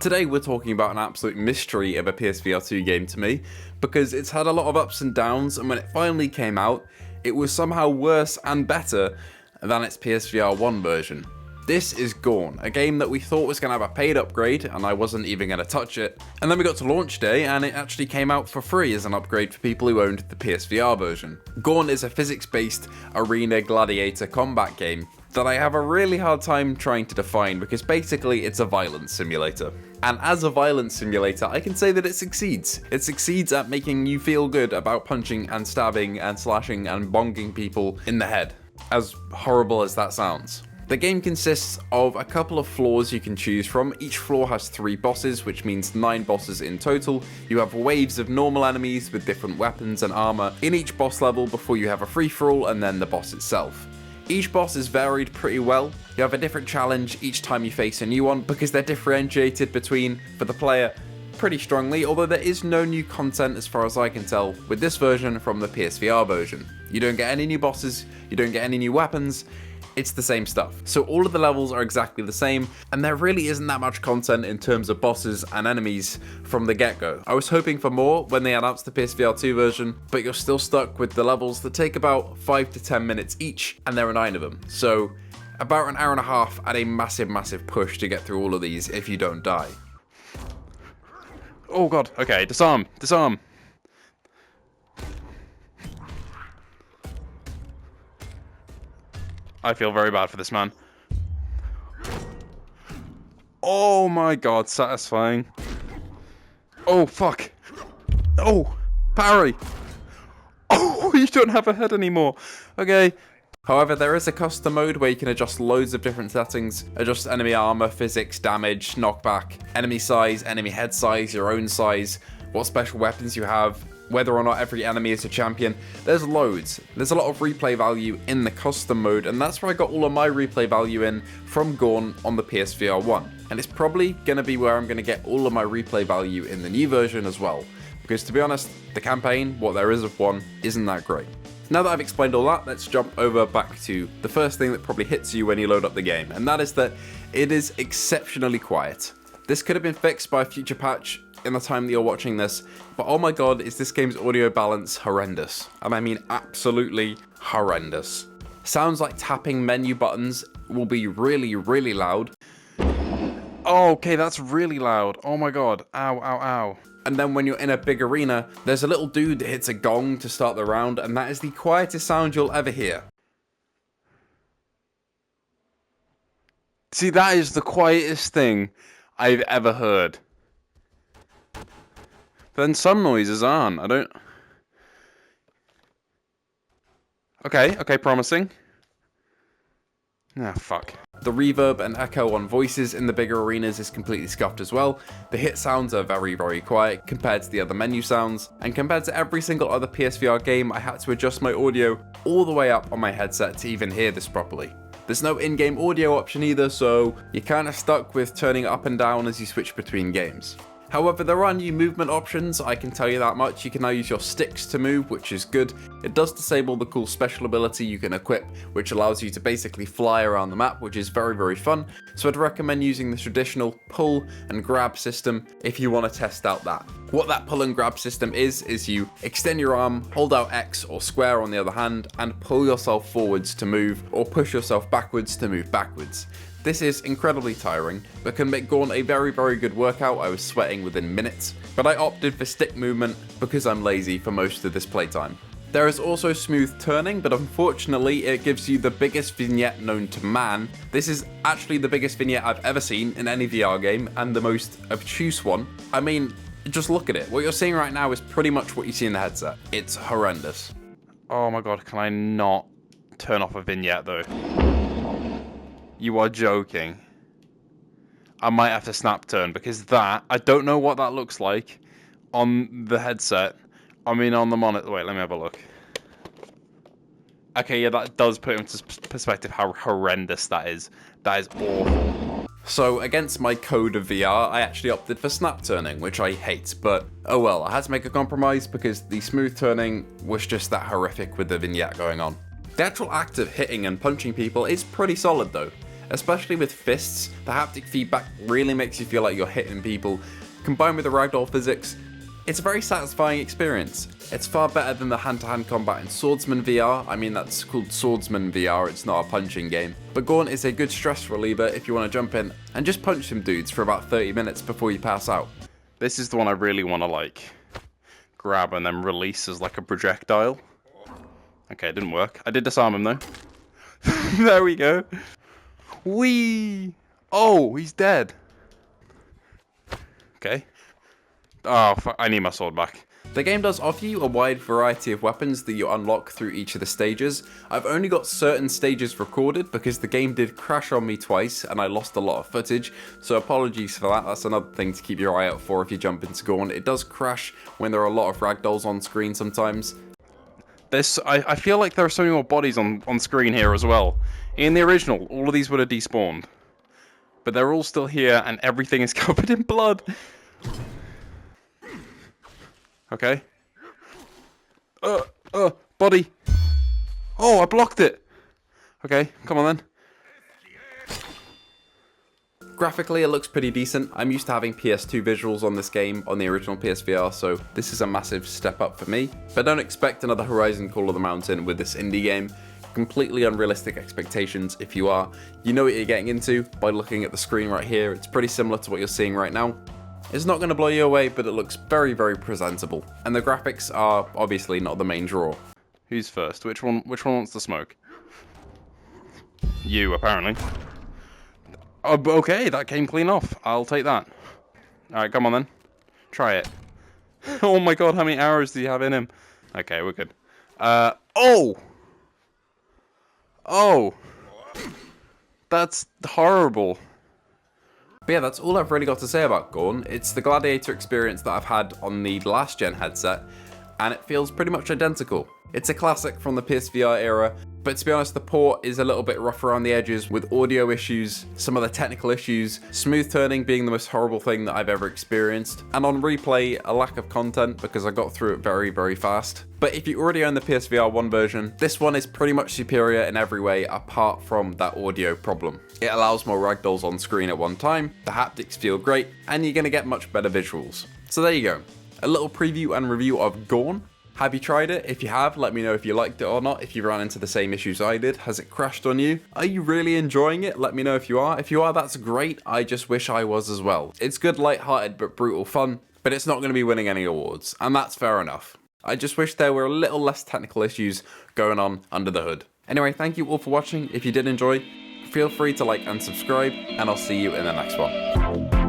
Today we're talking about an absolute mystery of a PSVR2 game to me, because it's had a lot of ups and downs, and when it finally came out, it was somehow worse and better than its PSVR1 version. This is Gorn, a game that we thought was going to have a paid upgrade, and I wasn't even going to touch it. And then we got to launch day, and it actually came out for free as an upgrade for people who owned the PSVR version. Gorn is a physics-based arena gladiator combat game that I have a really hard time trying to define, because basically it's a violence simulator. And as a violence simulator, I can say that it succeeds. It succeeds at making you feel good about punching and stabbing and slashing and bonging people in the head, as horrible as that sounds. The game consists of a couple of floors you can choose from. Each floor has 3 bosses, which means 9 bosses in total. You have waves of normal enemies with different weapons and armor in each boss level before you have a free-for-all and then the boss itself. Each boss is varied pretty well. You have a different challenge each time you face a new one, because they're differentiated between, for the player, pretty strongly, although there is no new content as far as I can tell with this version from the PSVR version. You don't get any new bosses, you don't get any new weapons, it's the same stuff. So all of the levels are exactly the same, and there really isn't that much content in terms of bosses and enemies from the get-go. I was hoping for more when they announced the PSVR2 version, but you're still stuck with the levels that take about 5 to 10 minutes each, and there are 9 of them. So about an hour and a half at a massive push to get through all of these if you don't die. Oh god, okay, disarm. I feel very bad for this man. Oh my god, satisfying. Oh fuck. Oh, parry. Oh, you don't have a head anymore. Okay. However, there is a custom mode where you can adjust loads of different settings, adjust enemy armor, physics, damage, knockback, enemy size, enemy head size, your own size, what special weapons you have, whether or not every enemy is a champion. There's loads. There's a lot of replay value in the custom mode, and that's where I got all of my replay value in from Gorn on the PSVR1. And it's probably going to be where I'm going to get all of my replay value in the new version as well. Because to be honest, the campaign, what there is of one, isn't that great. Now that I've explained all that, let's jump over back to the first thing that probably hits you when you load up the game, and that is that it is exceptionally quiet. This could have been fixed by a future patch in the time that you're watching this, but oh my god, is this game's audio balance horrendous. And I mean absolutely horrendous. Sounds like tapping menu buttons will be really loud. Oh, okay, that's really loud. Oh my god, ow. And then when you're in a big arena, there's a little dude that hits a gong to start the round, and that is the quietest sound you'll ever hear. See, that is the quietest thing I've ever heard. Then some noises aren't. I don't... Okay, promising. Ah, fuck. The reverb and echo on voices in the bigger arenas is completely scuffed as well. The hit sounds are very quiet compared to the other menu sounds, and compared to every single other PSVR game, I had to adjust my audio all the way up on my headset to even hear this properly. There's no in-game audio option either, so you're kind of stuck with turning it up and down as you switch between games. However, there are new movement options, I can tell you that much. You can now use your sticks to move, which is good. It does disable the cool special ability you can equip, which allows you to basically fly around the map, which is very fun. So I'd recommend using the traditional pull and grab system if you want to test out that. What that pull and grab system is you extend your arm, hold out X or square on the other hand, and pull yourself forwards to move, or push yourself backwards to move backwards. This is incredibly tiring, but can make Gorn a very good workout. I was sweating within minutes, but I opted for stick movement because I'm lazy for most of this playtime. There is also smooth turning, but unfortunately it gives you the biggest vignette known to man. This is actually the biggest vignette I've ever seen in any VR game, and the most obtuse one. I mean, just look at it. What you're seeing right now is pretty much what you see in the headset. It's horrendous. Oh my god, can I not turn off a vignette though? You are joking. I might have to snap turn, because that, I don't know what that looks like on the headset. I mean on the monitor. Wait, let me have a look. Okay, yeah, that does put into perspective how horrendous that is. That is awful. So against my code of VR, I actually opted for snap turning, which I hate, but oh well, I had to make a compromise because the smooth turning was just that horrific with the vignette going on. The actual act of hitting and punching people is pretty solid though. Especially with fists, the haptic feedback really makes you feel like you're hitting people. Combined with the ragdoll physics, it's a very satisfying experience. It's far better than the hand-to-hand combat in Swordsman VR. I mean, that's called Swordsman VR, it's not a punching game. But Gorn is a good stress reliever if you want to jump in and just punch some dudes for about 30 minutes before you pass out. This is the one I really want to, like, grab and then release as, like, a projectile. Okay, it didn't work. I did disarm him, though. There we go. Whee! Oh, he's dead. Okay. Oh, fuck, I need my sword back. The game does offer you a wide variety of weapons that you unlock through each of the stages. I've only got certain stages recorded because the game did crash on me twice and I lost a lot of footage, so apologies for that. That's another thing to keep your eye out for if you jump into Gorn. It does crash when there are a lot of ragdolls on screen sometimes. I feel like there are so many more bodies on screen here as well. In the original, all of these would have despawned. But they're all still here and everything is covered in blood. Okay. Body. Oh, I blocked it. Okay, come on then. Graphically, it looks pretty decent. I'm used to having PS2 visuals on this game on the original PSVR, so this is a massive step up for me. But don't expect another Horizon Call of the Mountain with this indie game. Completely unrealistic expectations. If you are, you know what you're getting into by looking at the screen right here. It's pretty similar to what you're seeing right now. It's not going to blow you away, but it looks very, very presentable. And the graphics are obviously not the main draw. Who's first? Which one wants to smoke? You, apparently. Oh, okay, that came clean off. I'll take that. Alright, come on then. Try it. Oh my god, how many arrows do you have in him? Okay, we're good. Oh! Oh! That's horrible. But yeah, that's all I've really got to say about Gorn. It's the Gladiator experience that I've had on the last gen headset, and it feels pretty much identical. It's a classic from the PSVR era, but to be honest, the port is a little bit rough around the edges with audio issues, some of the technical issues, smooth turning being the most horrible thing that I've ever experienced, and on replay, a lack of content because I got through it very, very fast. But if you already own the PSVR 1 version, this one is pretty much superior in every way apart from that audio problem. It allows more ragdolls on screen at one time, the haptics feel great, and you're going to get much better visuals. So there you go, a little preview and review of Gorn. Have you tried it? If you have, let me know if you liked it or not, if you ran into the same issues I did. Has it crashed on you? Are you really enjoying it? Let me know if you are. If you are, that's great. I just wish I was as well. It's good, light-hearted, but brutal fun, but it's not going to be winning any awards, and that's fair enough. I just wish there were a little less technical issues going on under the hood. Anyway, thank you all for watching. If you did enjoy, feel free to like and subscribe, and I'll see you in the next one.